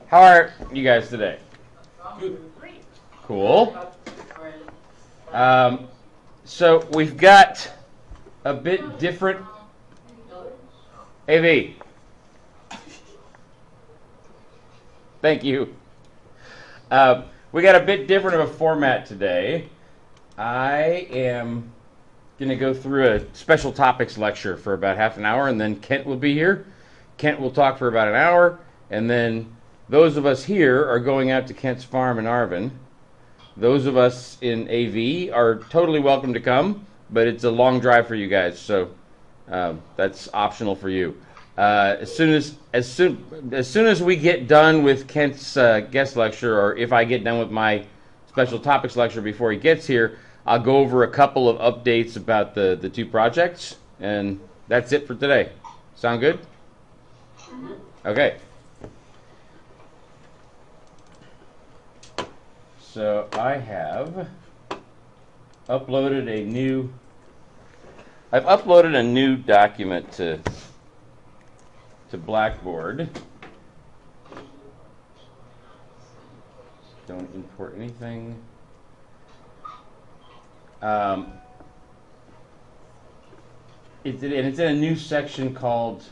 How are you guys today? Good. Cool. So we've got a bit different. AV. Thank you. We got a bit different of a format today. I am going to go through a special topics lecture for about half an hour, and then Kent will be here. Kent will talk for about an hour, and then those of us here are going out to Kent's farm in Arvin. Those of us in AV are totally welcome to come, but it's a long drive for you guys, so that's optional for you. As soon as we get done with Kent's guest lecture, or if I get done with my special topics lecture before he gets here, I'll go over a couple of updates about the two projects, and that's it for today. Sound good? Okay. So I have uploaded a new document to Blackboard. Don't import anything. It's in a new section called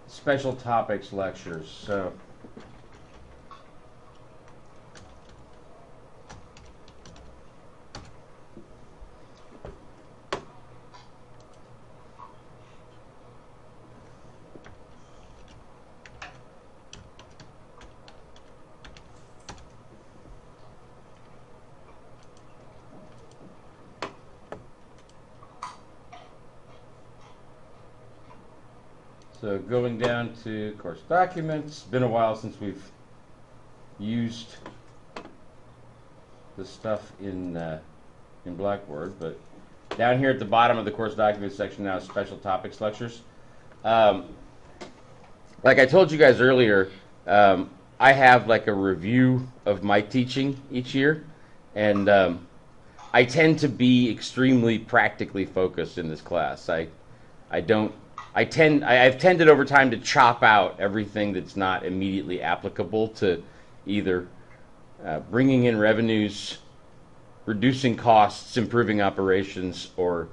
Special Topics Lectures. So going down to course documents, been a while since we've used the stuff in Blackboard, but down here at the bottom of the course documents section now is special topics lectures. Like I told you guys earlier, I have like a review of my teaching each year, and I tend to be extremely practically focused in this class. I've tended over time to chop out everything that's not immediately applicable to either bringing in revenues, reducing costs, improving operations, or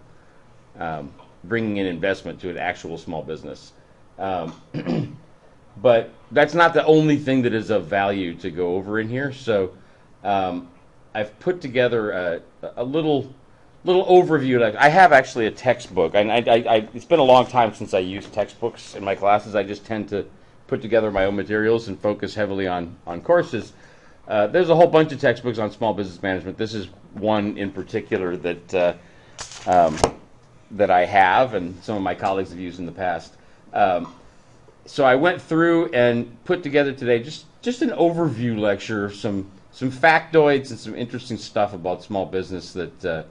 bringing in investment to an actual small business. But that's not the only thing that is of value to go over in here. So I've put together a little overview. Like I have actually a textbook, and it's been a long time since I used textbooks in my classes. I just tend to put together my own materials and focus heavily on courses. There's a whole bunch of textbooks on small business management. This is one in particular that I have, and some of my colleagues have used in the past. So I went through and put together today just an overview lecture of some factoids and some interesting stuff about small business that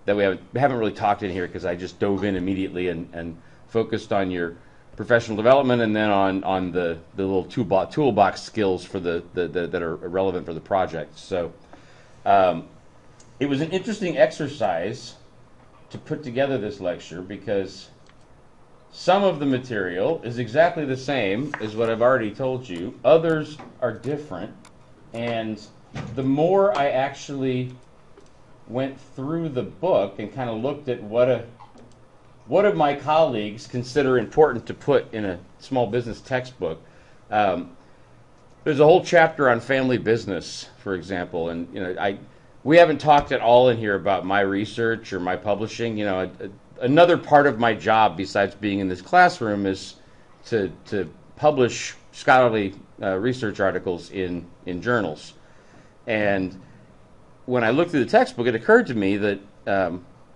we haven't really talked in here, because I just dove in immediately and focused on your professional development, and then on the little toolbox skills for that are relevant for the project. So it was an interesting exercise to put together this lecture, because some of the material is exactly the same as what I've already told you. Others are different, and the more I actually went through the book and kind of looked at what do my colleagues consider important to put in a small business textbook. There's a whole chapter on family business, for example, and we haven't talked at all in here about my research or my publishing. Another part of my job besides being in this classroom is to publish scholarly research articles in journals. And when I looked through the textbook, it occurred to me that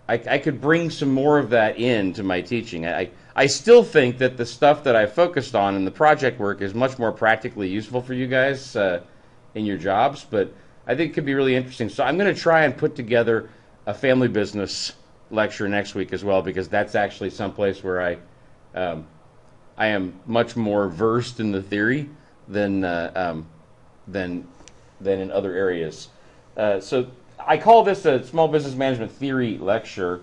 I could bring some more of that into my teaching. I still think that the stuff that I focused on in the project work is much more practically useful for you guys in your jobs, but I think it could be really interesting. So I'm going to try and put together a family business lecture next week as well, because that's actually someplace where I am much more versed in the theory than in other areas. So I call this a small business management theory lecture.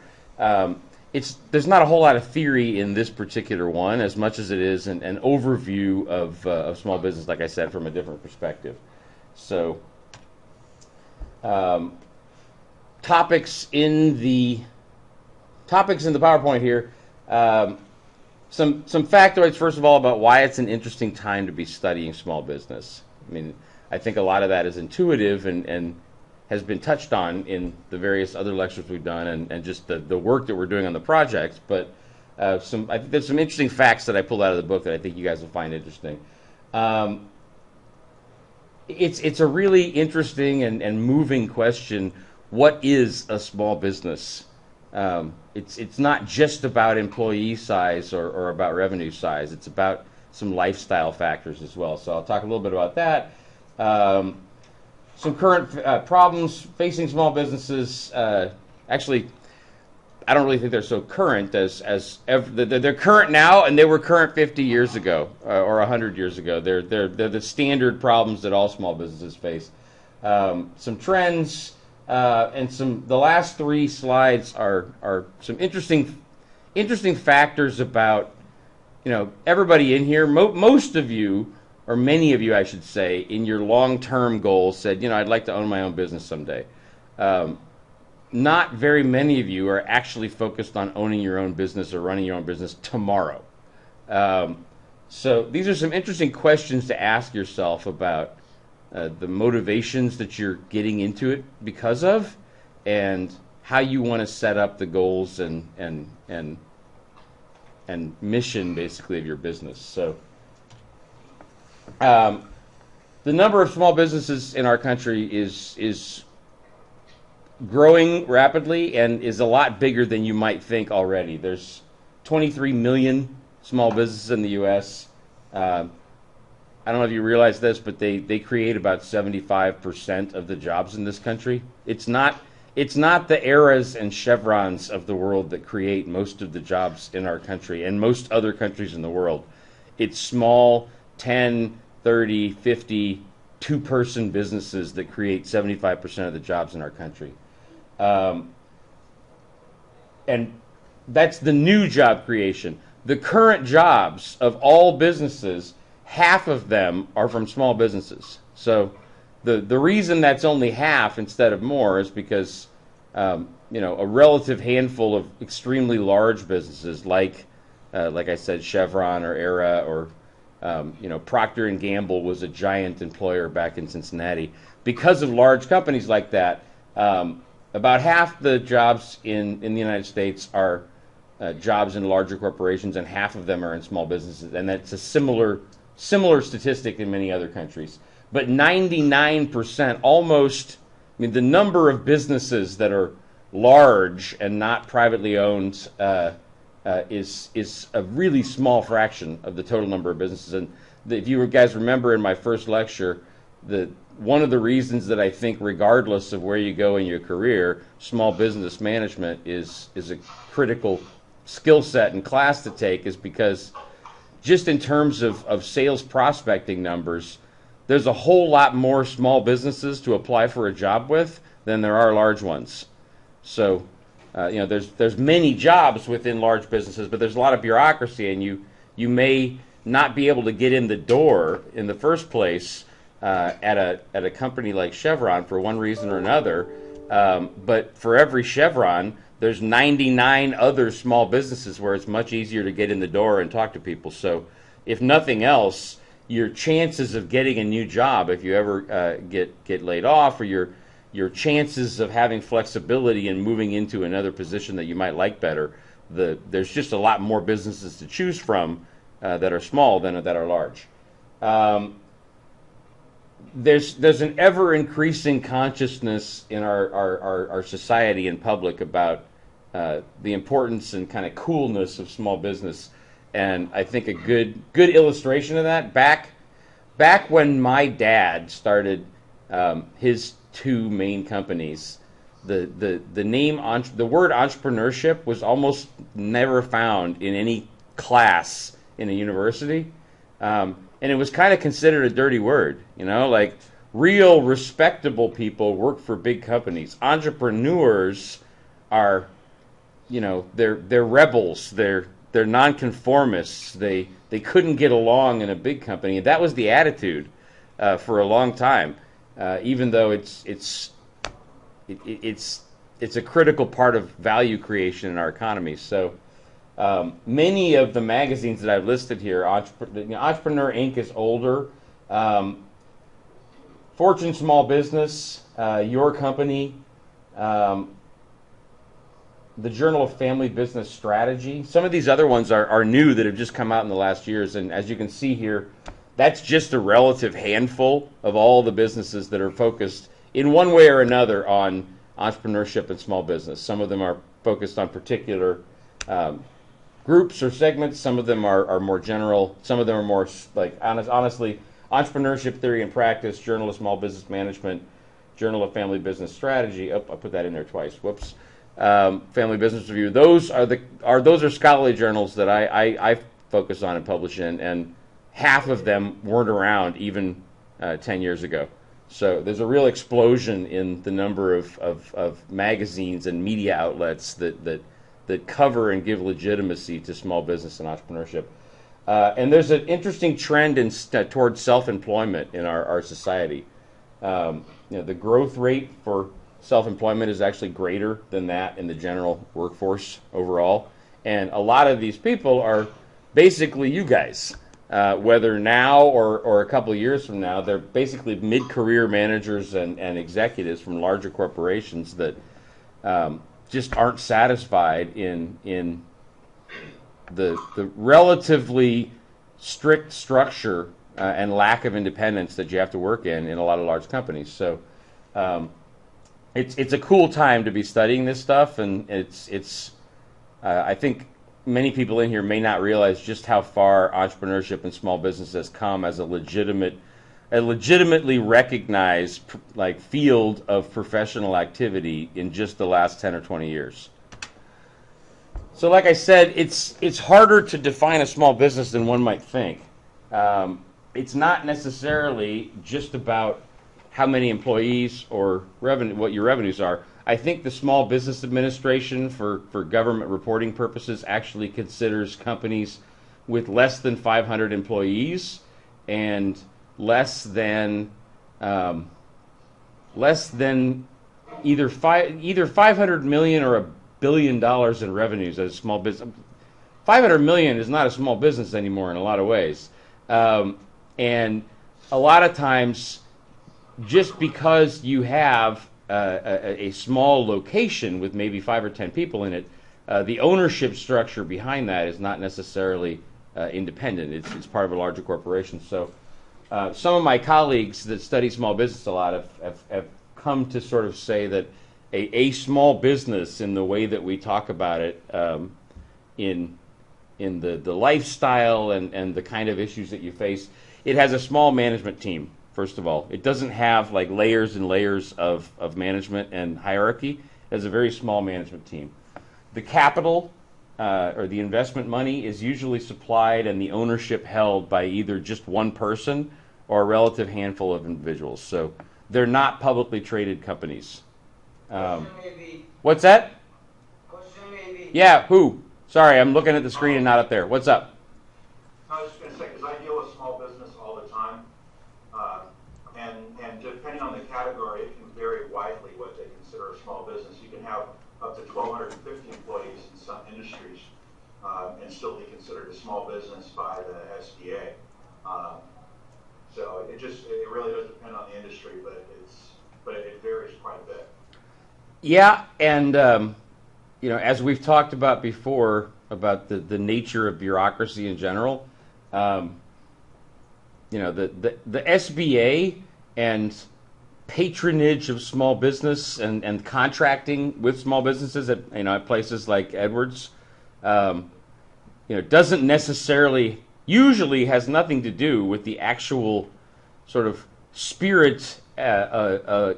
there's not a whole lot of theory in this particular one as much as it is an overview of small business, like I said, from a different perspective. So topics in the PowerPoint here. Some factoids, first of all, about why it's an interesting time to be studying small business. I mean, I think a lot of that is intuitive and has been touched on in the various other lectures we've done and just the work that we're doing on the projects. But I think there's some interesting facts that I pulled out of the book that I think you guys will find interesting. It's a really interesting and moving question. What is a small business? It's not just about employee size or about revenue size. It's about some lifestyle factors as well. So I'll talk a little bit about that. Some current problems facing small businesses. Actually, I don't really think they're so current they're current now, and they were current 50 years ago or 100 years ago. They're the standard problems that all small businesses face. Some trends. And the last three slides are some interesting factors about, everybody in here. Most of you, or many of you, I should say, in your long-term goals said, I'd like to own my own business someday. Not very many of you are actually focused on owning your own business or running your own business tomorrow. So these are some interesting questions to ask yourself about the motivations that you're getting into it because of, and how you want to set up the goals and mission, basically, of your business. So the number of small businesses in our country is growing rapidly and is a lot bigger than you might think already. There's 23 million small businesses in the U.S. I don't know if you realize this, but they create about 75% of the jobs in this country. It's not the Eras and Chevrons of the world that create most of the jobs in our country and most other countries in the world. It's small 10, 30, 50, two-person businesses that create 75% of the jobs in our country. And that's the new job creation. The current jobs of all businesses, half of them are from small businesses. So the reason that's only half instead of more is because a relative handful of extremely large businesses like I said, Chevron or Era or Procter and Gamble was a giant employer back in Cincinnati. Because of large companies like that, about half the jobs in the United States are jobs in larger corporations, and half of them are in small businesses, and that's a similar statistic in many other countries. But 99%, almost, the number of businesses that are large and not privately owned is a really small fraction of the total number of businesses. And if you guys remember in my first lecture, one of the reasons that I think, regardless of where you go in your career, small business management is a critical skill set and class to take is because just in terms of sales prospecting numbers, there's a whole lot more small businesses to apply for a job with than there are large ones. So, there's many jobs within large businesses, but there's a lot of bureaucracy, and you may not be able to get in the door in the first place at a company like Chevron for one reason or another. But for every Chevron, there's 99 other small businesses where it's much easier to get in the door and talk to people. So if nothing else, your chances of getting a new job, if you ever get laid off, or your chances of having flexibility and moving into another position that you might like better, there's just a lot more businesses to choose from that are small than that are large. There's an ever-increasing consciousness in our society and public about the importance and kind of coolness of small business, and I think a good illustration of that, back when my dad started his two main companies, the word entrepreneurship was almost never found in any class in a university, and it was kind of considered a dirty word, like real respectable people work for big companies. Entrepreneurs are they're rebels, they're nonconformists, they couldn't get along in a big company. And that was the attitude for a long time, even though it's a critical part of value creation in our economy. So many of the magazines that I've listed here, Entrepreneur Inc. is older, Fortune Small Business, Your Company, the Journal of Family Business Strategy. Some of these other ones are new that have just come out in the last years, and as you can see here, that's just a relative handful of all the businesses that are focused in one way or another on entrepreneurship and small business. Some of them are focused on particular groups or segments. Some of them are more general. Some of them are more like honestly, Entrepreneurship Theory and Practice, Journal of Small Business Management, Journal of Family Business Strategy. Oh, I put that in there twice. Whoops. Family Business Review. Those are scholarly journals that I focus on and publish in, and half of them weren't around even 10 years ago. So there's a real explosion in the number of magazines and media outlets that cover and give legitimacy to small business and entrepreneurship. And there's an interesting trend towards self-employment in our society. The growth rate for self-employment is actually greater than that in the general workforce overall. And a lot of these people are basically you guys. Whether now or a couple of years from now, they're basically mid-career managers and executives from larger corporations that just aren't satisfied in the relatively strict structure and lack of independence that you have to work in a lot of large companies. So it's a cool time to be studying this stuff, and it's I think many people in here may not realize just how far entrepreneurship and small business has come as a legitimately recognized field of professional activity in just the last 10 or 20 years. So like I said, it's harder to define a small business than one might think. It's not necessarily just about how many employees or revenue, what your revenues are. I think the Small Business Administration, for government reporting purposes, actually considers companies with less than 500 employees and less than either 500 million or $1 billion in revenues as a small business. 500 million is not a small business anymore in a lot of ways, and a lot of times, just because you have a small location with maybe 5 or 10 people in it, the ownership structure behind that is not necessarily independent. It's part of a larger corporation. So some of my colleagues that study small business a lot have come to sort of say that a small business, in the way that we talk about it, in the lifestyle and the kind of issues that you face, it has a small management team. First of all, it doesn't have like layers and layers of management and hierarchy. It has a very small management team. The capital or the investment money is usually supplied and the ownership held by either just one person or a relative handful of individuals. So they're not publicly traded companies. What's that? Question maybe. Yeah, who? Sorry, I'm looking at the screen and not up there. What's up? I was just going to say, because I deal with small business all the time, and depending on the category, it can vary widely what they consider a small business. You can have up to 1,250 employees in some industries and still be considered a small business by the SBA. So it really does depend on the industry, but it varies quite a bit. Yeah, and as we've talked about before about the nature of bureaucracy in general, the SBA and patronage of small business and contracting with small businesses at places like Edwards, doesn't necessarily, usually has nothing to do with the actual sort of spirit of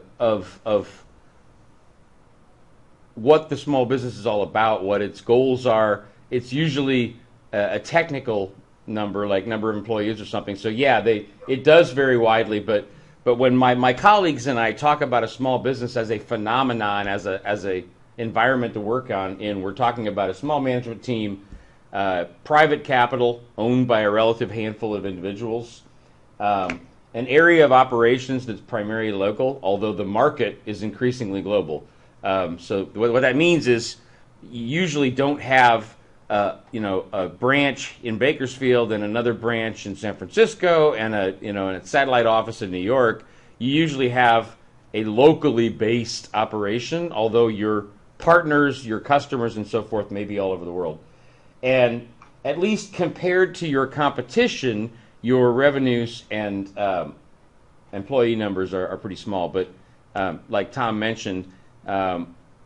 what the small business is all about, what its goals are. It's usually a technical number, like number of employees or something. So yeah, it does vary widely, but when my colleagues and I talk about a small business as a phenomenon, as an environment to work on. And we're talking about a small management team, private capital owned by a relative handful of individuals, an area of operations that's primarily local, although the market is increasingly global. So what that means is you usually don't have a branch in Bakersfield and another branch in San Francisco and a satellite office in New York. You usually have a locally based operation, although your partners, your customers, and so forth may be all over the world. And at least compared to your competition, your revenues and employee numbers are pretty small. But like Tom mentioned,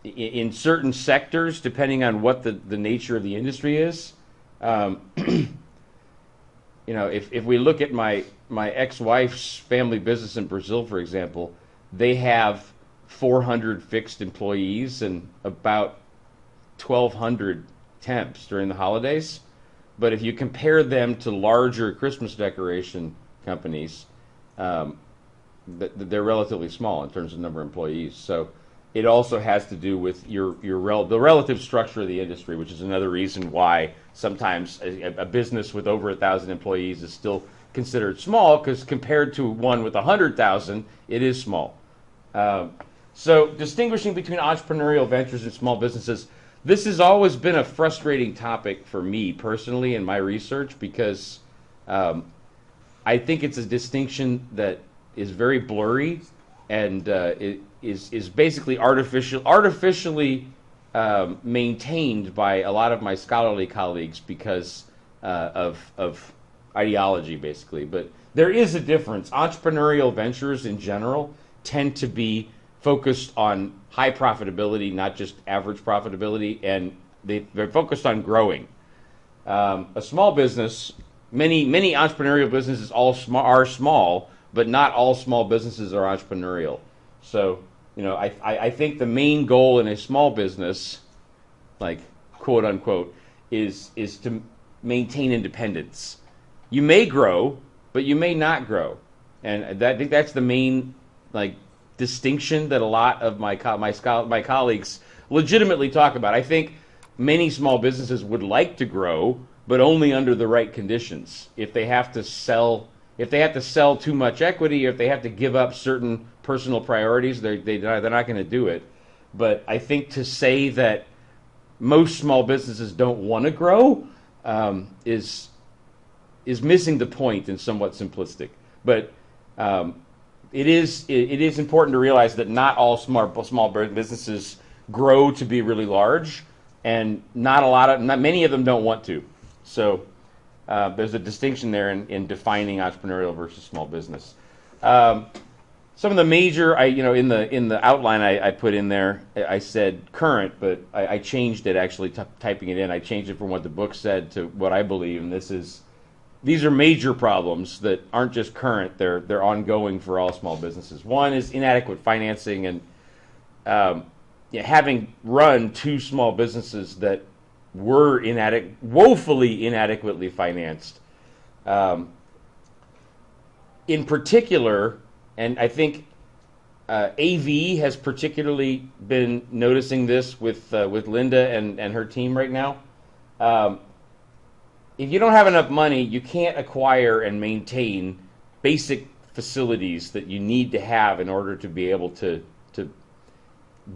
in certain sectors, depending on what the nature of the industry is, if we look at my ex-wife's family business in Brazil, for example, they have 400 fixed employees and about 1,200 temps during the holidays. But if you compare them to larger Christmas decoration companies, they're relatively small in terms of number of employees. So it also has to do with the relative structure of the industry, which is another reason why sometimes a business with over 1,000 employees is still considered small, because compared to one with 100,000, it is small. So distinguishing between entrepreneurial ventures and small businesses, this has always been a frustrating topic for me personally in my research, because I think it's a distinction that is very blurry and it is basically artificially maintained by a lot of my scholarly colleagues because of ideology, basically. But there is a difference. Entrepreneurial ventures in general tend to be focused on high profitability, not just average profitability, and they're focused on growing. A small business, many entrepreneurial businesses are small, but not all small businesses are entrepreneurial. So, I think the main goal in a small business, like quote unquote, is to maintain independence. You may grow, but you may not grow, and I think that's the main distinction that a lot of my colleagues legitimately talk about. I think many small businesses would like to grow, but only under the right conditions. If they have to sell too much equity, or if they have to give up certain personal priorities, they're not going to do it. But I think to say that most small businesses don't want to grow is missing the point and somewhat simplistic. But it is important to realize that not all small businesses grow to be really large, and not many of them don't want to. So there's a distinction there in defining entrepreneurial versus small business. Some of the major, in the outline I put in there, I said current, but I changed it actually, typing it in. I changed it from what the book said to what I believe, and these are major problems that aren't just current; they're ongoing for all small businesses. One is inadequate financing, and having run two small businesses that were woefully inadequately financed. In particular, and I think AV has particularly been noticing this with Linda and her team right now. If you don't have enough money, you can't acquire and maintain basic facilities that you need to have in order to be able to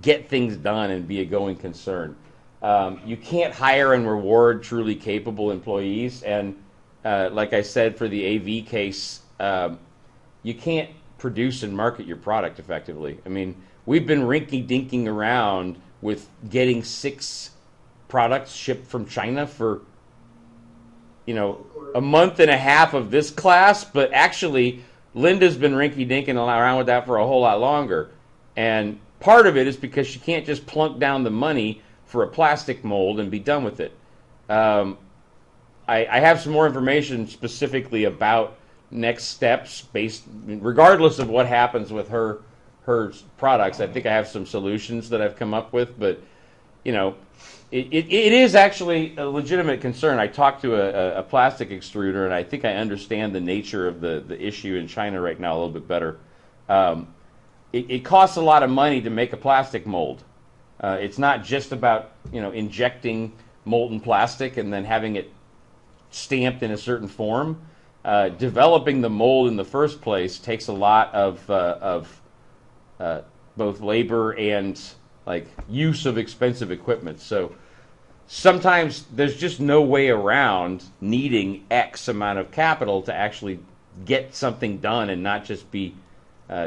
get things done and be a going concern. You can't hire and reward truly capable employees, and like I said, for the AV case, you can't produce and market your product effectively. I mean, we've been rinky-dinking around with getting 6 products shipped from China for a month and a half of this class, but actually Linda's been rinky-dinking around with that for a whole lot longer. And part of it is because she can't just plunk down the money for a plastic mold and be done with it. I have some more information specifically about next steps, regardless of what happens with her products. I think I have some solutions that I've come up with, but it is actually a legitimate concern. I talked to a plastic extruder, and I think I understand the nature of the issue in China right now a little bit better. It costs a lot of money to make a plastic mold, It's not just about injecting molten plastic and then having it stamped in a certain form. Developing the mold in the first place takes a lot of both labor and like use of expensive equipment. So sometimes there's just no way around needing X amount of capital to actually get something done and not just be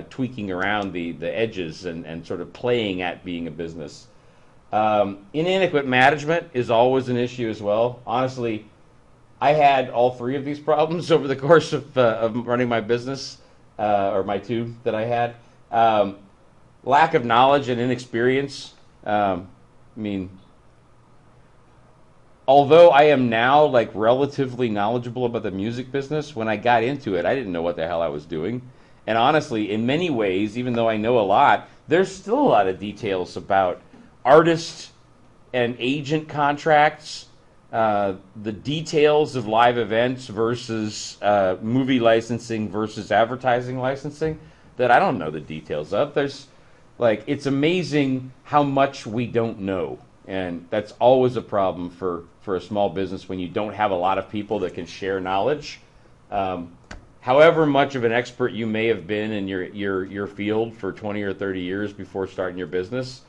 tweaking around the edges and sort of playing at being a business. Inadequate management is always an issue as well. Honestly, I had all three of these problems over the course of running my business, or my two that I had. Lack of knowledge and inexperience. I mean, although I am now like relatively knowledgeable about the music business, when I got into it, I didn't know what the hell I was doing. And honestly, in many ways, even though I know a lot, there's still a lot of details about artist and agent contracts, the details of live events versus movie licensing versus advertising licensing that I don't know the details of. It's amazing how much we don't know. And that's always a problem for a small business when you don't have a lot of people that can share knowledge. However much of an expert you may have been in your field for 20 or 30 years before starting your business,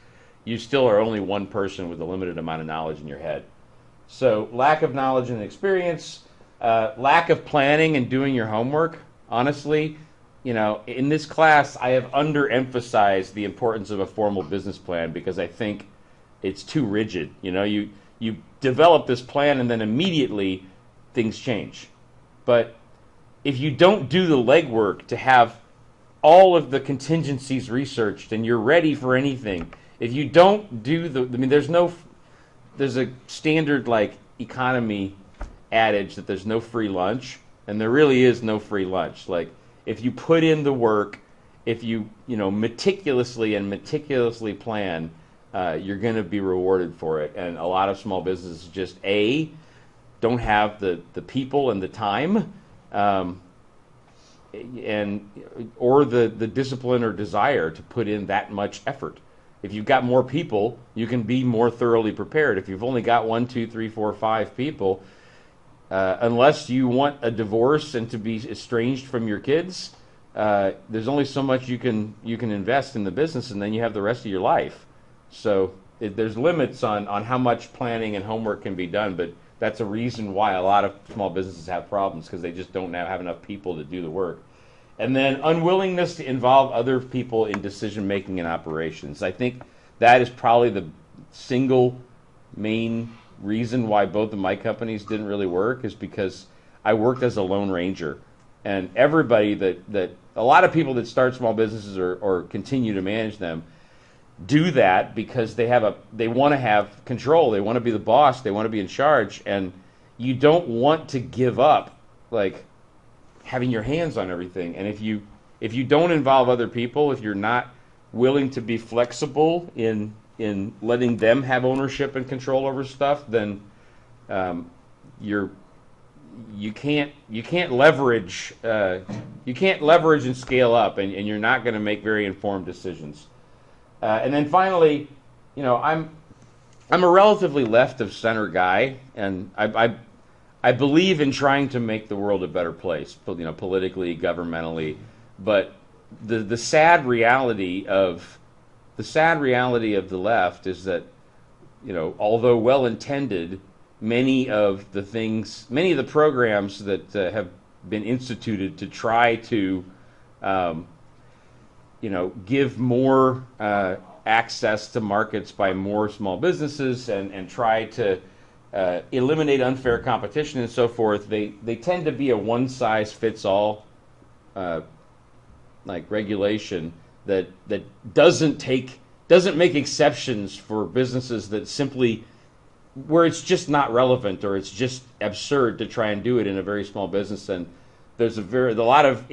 you still are only one person with a limited amount of knowledge in your head. So lack of knowledge and experience, lack of planning and doing your homework. Honestly, in this class, I have underemphasized the importance of a formal business plan because I think it's too rigid. You develop this plan and then immediately things change. But if you don't do the legwork to have all of the contingencies researched and you're ready for anything, if you don't do there's a standard like economy adage that there's no free lunch, and there really is no free lunch. Like if you put in the work, if you meticulously plan, you're going to be rewarded for it. And a lot of small businesses just don't have the people and the time, or the discipline or desire to put in that much effort. If you've got more people, you can be more thoroughly prepared. If you've only got 1, 2, 3, 4, 5 people, unless you want a divorce and to be estranged from your kids, there's only so much you can invest in the business, and then you have the rest of your life. So there's limits on how much planning and homework can be done, but that's a reason why a lot of small businesses have problems, because they just don't have enough people to do the work. And then unwillingness to involve other people in decision-making and operations. I think that is probably the single main reason why both of my companies didn't really work, is because I worked as a lone ranger. And everybody a lot of people that start small businesses or continue to manage them do that because they want to have control. They want to be the boss. They want to be in charge. And you don't want to give up, like, having your hands on everything. And if you don't involve other people, if you're not willing to be flexible in letting them have ownership and control over stuff, then you can't leverage and scale up, and you're not going to make very informed decisions. And then finally, I'm a relatively left of center guy, and I believe in trying to make the world a better place, politically, governmentally. But the sad reality of the left is that, although well intended, many of the programs that have been instituted to try to give more access to markets by more small businesses and try to eliminate unfair competition and so forth, they tend to be a one-size-fits-all regulation that doesn't make exceptions for businesses that simply, where it's just not relevant or it's just absurd to try and do it in a very small business. And there's a lot of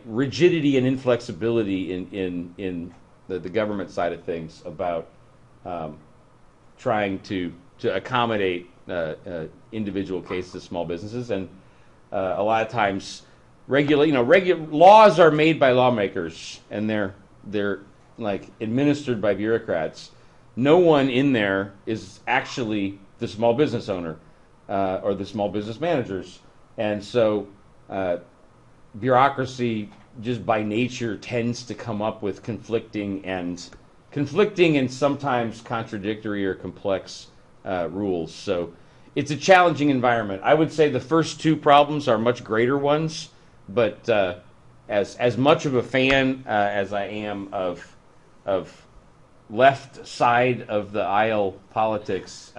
rigidity and inflexibility in the government side of things about trying to accommodate individual cases of small businesses. And a lot of times laws are made by lawmakers, and they're like administered by bureaucrats. no one in there is actually the small business owner or the small business managers. And so bureaucracy just by nature tends to come up with conflicting and sometimes contradictory or complex rules. So it's a challenging environment. I would say the first two problems are much greater ones, but as much of a fan as I am of left side of the aisle politics,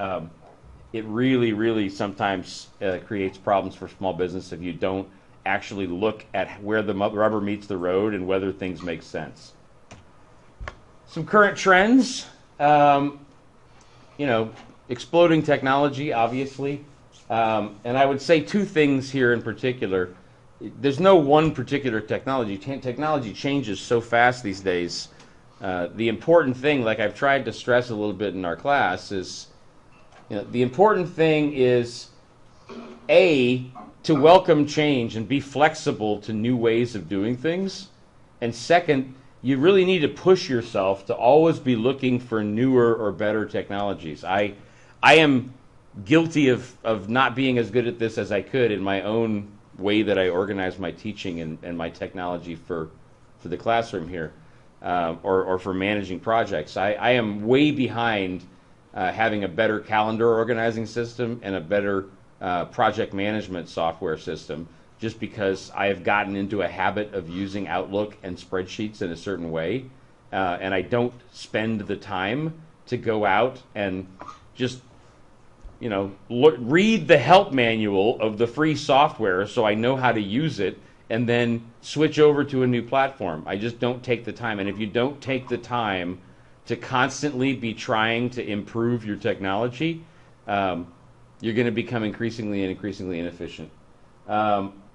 it really, really sometimes creates problems for small business if you don't actually look at where the rubber meets the road and whether things make sense. Some current trends, exploding technology, obviously. And I would say two things here in particular. There's no one particular technology. Technology changes so fast these days. The important thing, like I've tried to stress a little bit in our class, is the important thing is, A, to welcome change and be flexible to new ways of doing things. And second, you really need to push yourself to always be looking for newer or better technologies. I am guilty of not being as good at this as I could in my own way that I organize my teaching and my technology for the classroom here, or for managing projects. I am way behind having a better calendar organizing system and a better project management software system, just because I have gotten into a habit of using Outlook and spreadsheets in a certain way, and I don't spend the time to go out and just read the help manual of the free software so I know how to use it and then switch over to a new platform. I just don't take the time. And if you don't take the time to constantly be trying to improve your technology, you're going to become increasingly inefficient.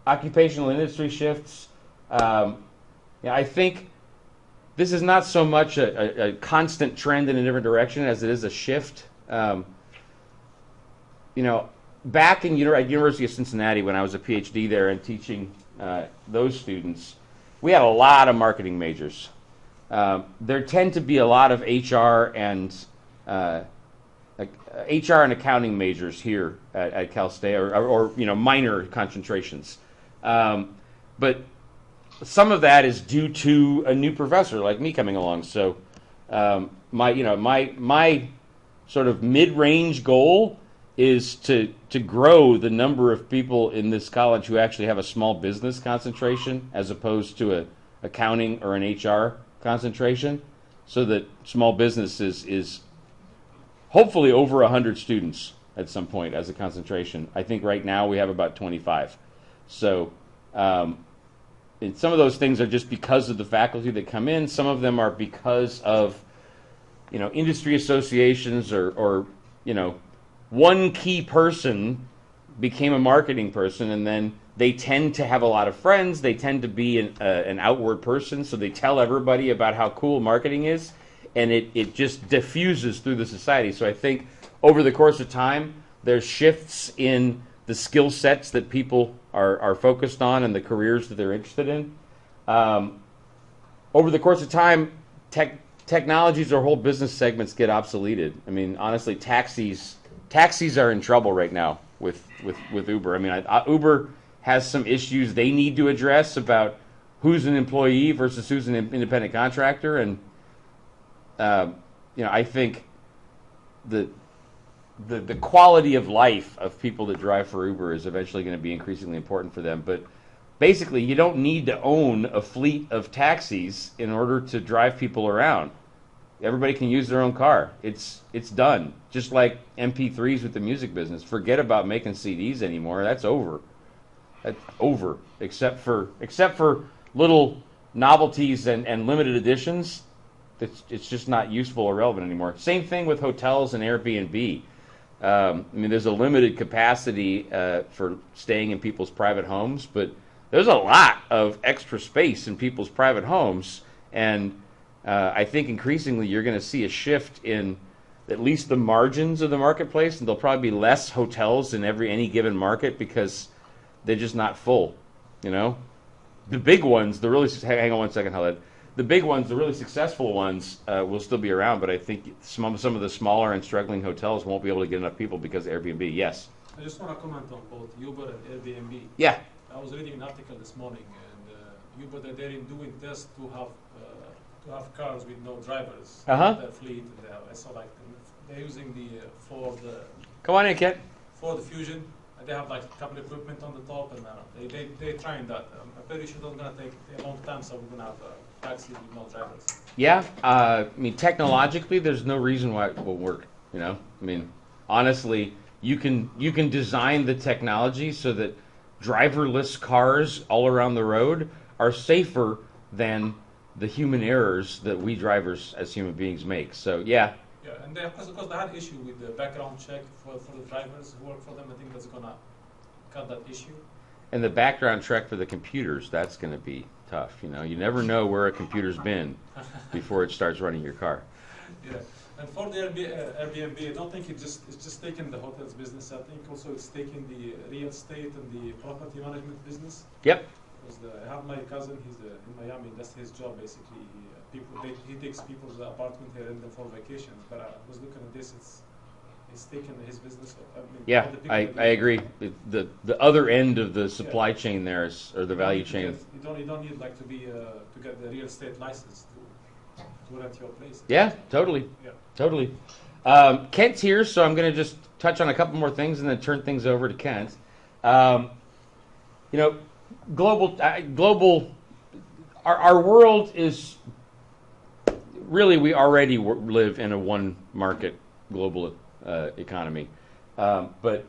Occupational industry shifts. I think this is not so much a constant trend in a different direction as it is a shift. Back at University of Cincinnati when I was a PhD there and teaching those students, we had a lot of marketing majors. There tend to be a lot of HR and accounting majors here at Cal State, or minor concentrations. But some of that is due to a new professor like me coming along. So my sort of mid-range goal is to grow the number of people in this college who actually have a small business concentration as opposed to a accounting or an HR concentration, so that small business is hopefully over 100 students at some point as a concentration. I think right now we have about 25. So and some of those things are just because of the faculty that come in. Some of them are because of industry associations or one key person became a marketing person, and then they tend to have a lot of friends. They tend to be an outward person, so they tell everybody about how cool marketing is, and it just diffuses through the society. So I think over the course of time, there's shifts in the skill sets that people are focused on and the careers that they're interested in. Over the course of time, technologies or whole business segments get obsoleted. I mean, honestly, taxis are in trouble right now with Uber. I mean, Uber has some issues they need to address about who's an employee versus who's an independent contractor, and I think the quality of life of people that drive for Uber is eventually going to be increasingly important for them. But basically, you don't need to own a fleet of taxis in order to drive people around. Everybody can use their own car. It's done. Just like MP3s with the music business. Forget about making CDs anymore. That's over. That's over. Except for little novelties and limited editions. It's just not useful or relevant anymore. Same thing with hotels and Airbnb. There's a limited capacity for staying in people's private homes, but there's a lot of extra space in people's private homes, and I think increasingly you're going to see a shift in at least the margins of the marketplace, and there'll probably be less hotels in any given market because they're just not full. The big ones, hang on one second, Khaled. the big ones, the really successful ones, will still be around, but I think some of the smaller and struggling hotels won't be able to get enough people because of Airbnb. Yes. I just want to comment on both Uber and Airbnb. Yeah. I was reading an article this morning, and Uber they're doing tests to have cars with no drivers. Their fleet. And I saw like they're using the Ford. Come on in, Kent. Ford Fusion. They have like a couple of equipment on the top, and they're trying that. I'm pretty sure that's gonna take a long time, so we're gonna have taxis with no drivers. Yeah, I mean, technologically, there's no reason why it won't work. You know, I mean, honestly, you can design the technology so that driverless cars all around the road are safer than the human errors that we drivers as human beings make. So yeah. Yeah, and because they had issue with the background check for the drivers who work for them. I think that's gonna cut that issue. And the background check for the computers, that's going to be tough. You know, you never know where a computer's been before it starts running your car. Yeah, and for the Airbnb, I don't think it's just taking the hotels business. I think also it's taking the real estate and the property management business. Yep. Because I have my cousin. He's in Miami. That's his job basically. He takes people's apartment here and them for vacations. But I was looking at this. It's taking his business. I mean, yeah, I agree. The other end of the supply chain there is, or the value chain. You don't need like to get the real estate license to rent your place. Yeah, totally. Yeah. Totally. Kent's here, so I'm going to just touch on a couple more things and then turn things over to Kent. You know, global. Our world is really, we already live in a one market global economy, but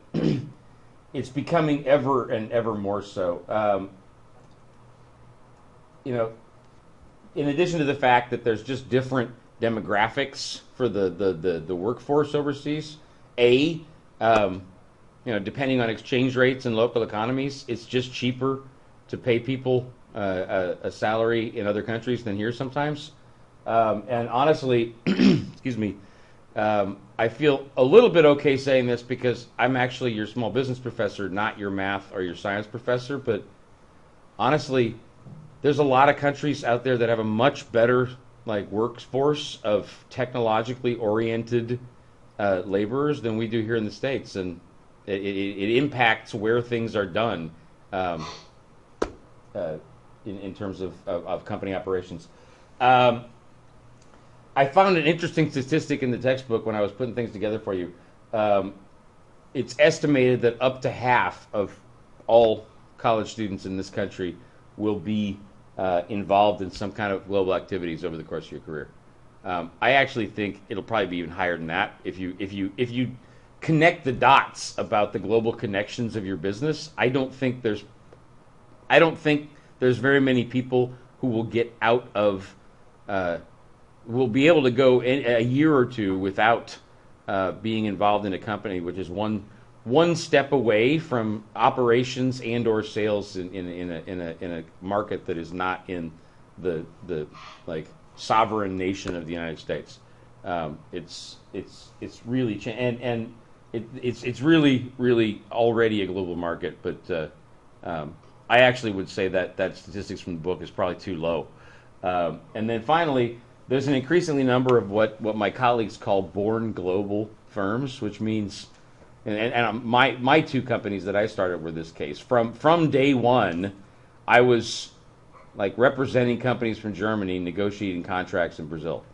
it's becoming ever and ever more so. You know, in addition to the fact that there's just different demographics for the workforce overseas, you know, depending on exchange rates and local economies, it's just cheaper to pay people a salary in other countries than here sometimes. And honestly, excuse me, I feel a little bit okay saying this because I'm actually your small business professor, not your math or your science professor. But honestly, there's a lot of countries out there that have a much better workforce of technologically oriented laborers than we do here in the States, and it impacts where things are done in terms of company operations. I found an interesting statistic in the textbook when I was putting things together for you. It's estimated that up to half of all college students in this country will be involved in some kind of global activities over the course of your career. I actually think it'll probably be even higher than that if you connect the dots about the global connections of your business. I don't think there's very many people who will get out of will be able to go in a year or two without being involved in a company which is one step away from operations and or sales in a market that is not in the sovereign nation of the United States. It's really and it's really already a global market, but I actually would say that statistics from the book is probably too low. And then finally, there's an increasingly number of what my colleagues call born global firms, which means, and my two companies that I started were this case. From day one, I was representing companies from Germany negotiating contracts in Brazil.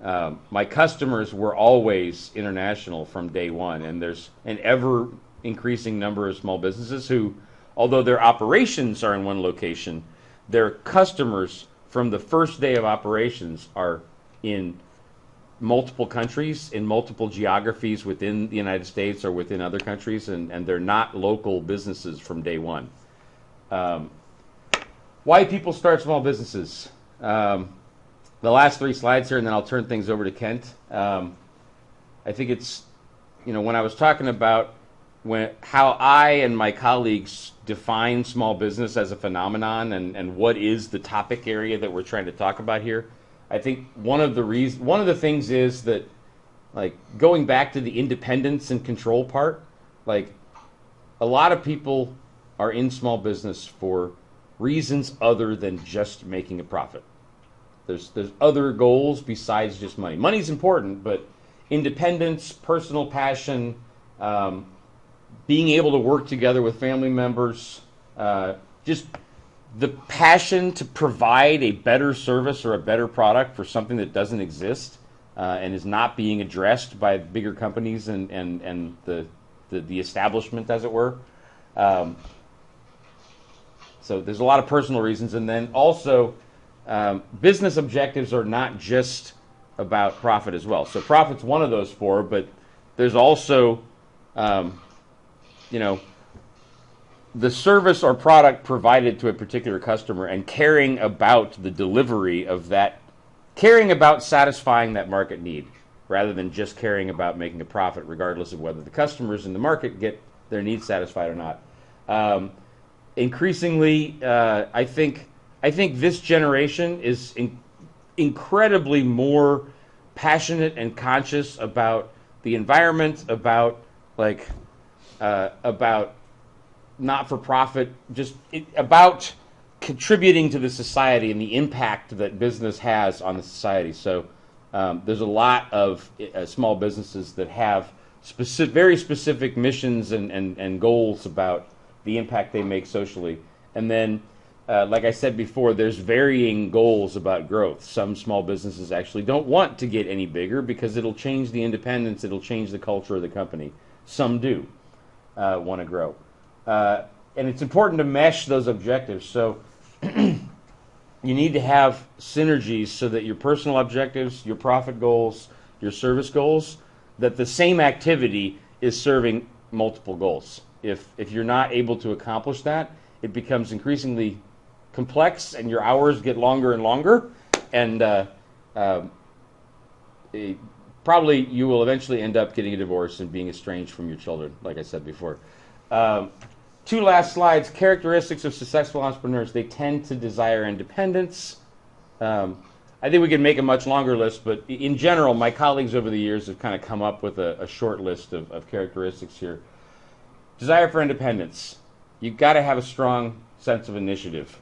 My customers were always international from day one, and there's an ever increasing number of small businesses who, although their operations are in one location, their customers from the first day of operations are in multiple countries, in multiple geographies within the United States or within other countries, and they're not local businesses from day one. Why people start small businesses? The last three slides here, and then I'll turn things over to Kent. I think it's, when I was talking about how I and my colleagues define small business as a phenomenon and what is the topic area that we're trying to talk about here, I think one of the things is that, going back to the independence and control part, a lot of people are in small business for reasons other than just making a profit. There's other goals besides just money. Money's important, but independence, personal passion, being able to work together with family members, just the passion to provide a better service or a better product for something that doesn't exist and is not being addressed by bigger companies and the establishment, as it were. So there's a lot of personal reasons. And then also, business objectives are not just about profit as well. So profit's one of those four, but there's also, the service or product provided to a particular customer and caring about the delivery of that, caring about satisfying that market need rather than just caring about making a profit regardless of whether the customers in the market get their needs satisfied or not. Increasingly, I think this generation is incredibly more passionate and conscious about the environment, about not-for-profit, about contributing to the society and the impact that business has on the society. So there's a lot of small businesses that have very specific missions and goals about the impact they make socially. And then, like I said before, there's varying goals about growth. Some small businesses actually don't want to get any bigger because it'll change the independence, it'll change the culture of the company. Some do want to grow. And it's important to mesh those objectives. So you need to have synergies so that your personal objectives, your profit goals, your service goals, that the same activity is serving multiple goals. If you're not able to accomplish that, it becomes increasingly complex and your hours get longer and longer, and probably you will eventually end up getting a divorce and being estranged from your children, like I said before. Two last slides. Characteristics of successful entrepreneurs. They tend to desire independence. I think we could make a much longer list, but in general, my colleagues over the years have kind of come up with a short list of characteristics here. Desire for independence. You've got to have a strong sense of initiative.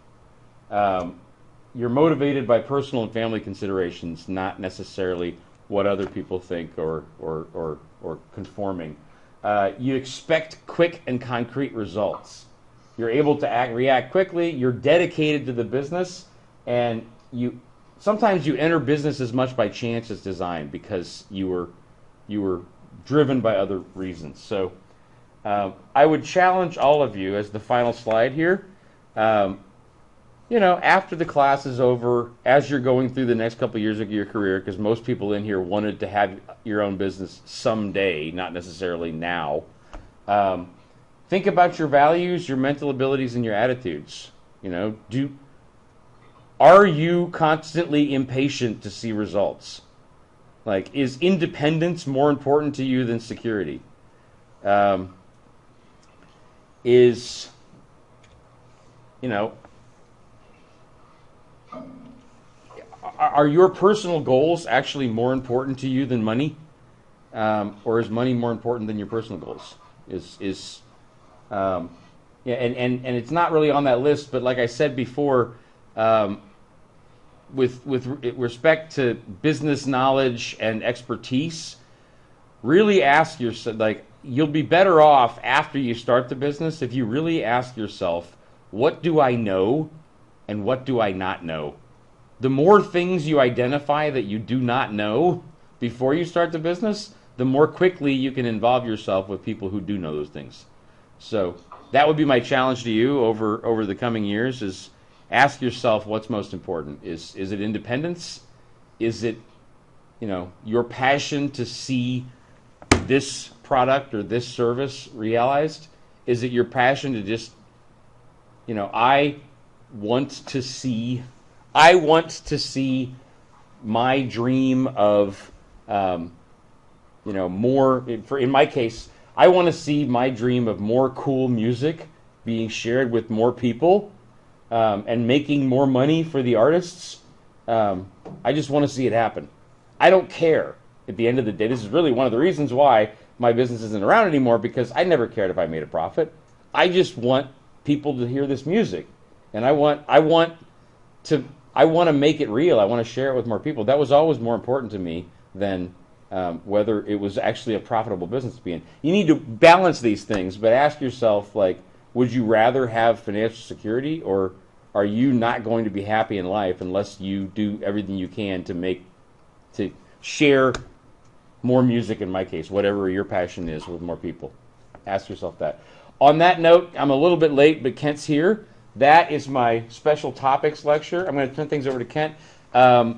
You're motivated by personal and family considerations, not necessarily what other people think or conforming. You expect quick and concrete results. You're able to react quickly. You're dedicated to the business, and sometimes you enter business as much by chance as design because you were driven by other reasons. So I would challenge all of you, as the final slide here, after the class is over, as you're going through the next couple of years of your career, because most people in here wanted to have your own business someday, not necessarily now, think about your values, your mental abilities, and your attitudes. Are you constantly impatient to see results? Like, is independence more important to you than security? Are your personal goals actually more important to you than money? Or is money more important than your personal goals? And it's not really on that list, but like I said before, with respect to business knowledge and expertise, really ask yourself, you'll be better off after you start the business if you really ask yourself, what do I know and what do I not know? The more things you identify that you do not know before you start the business, the more quickly you can involve yourself with people who do know those things. So that would be my challenge to you over the coming years, is ask yourself what's most important. Is it independence? Is it your passion to see this product or this service realized? Is it your passion to just I want to see my dream of more, in my case, I want to see my dream of more cool music being shared with more people and making more money for the artists. I just want to see it happen. I don't care at the end of the day. This is really one of the reasons why my business isn't around anymore, because I never cared if I made a profit. I just want people to hear this music, and I want I want to make it real. I want to share it with more people. That was always more important to me than whether it was actually a profitable business to be in. You need to balance these things, but ask yourself, like, would you rather have financial security, or are you not going to be happy in life unless you do everything you can to share more music, in my case, whatever your passion is, with more people? Ask yourself that. On that note, I'm a little bit late, but Kent's here. That is my special topics lecture. I'm going to turn things over to Kent. As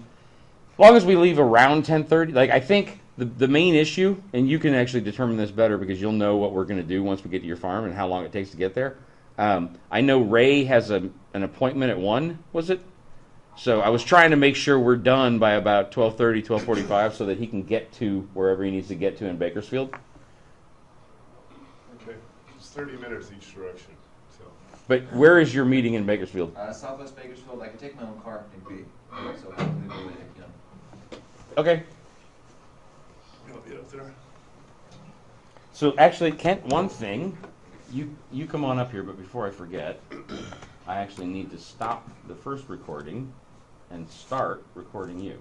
long as we leave around 10:30, like, I think the main issue, and you can actually determine this better because you'll know what we're going to do once we get to your farm and how long it takes to get there. I know Ray has an appointment at 1, was it? So I was trying to make sure we're done by about 12:30, 12:45 so that he can get to wherever he needs to get to in Bakersfield. Okay, it's 30 minutes each direction. So. But where is your meeting in Bakersfield? Southwest Bakersfield. I can take my own car if need be. So hopefully we'll be, Okay. I'll be up there. So actually, Kent, one thing, you come on up here, but before I forget, I actually need to stop the first recording and start recording you.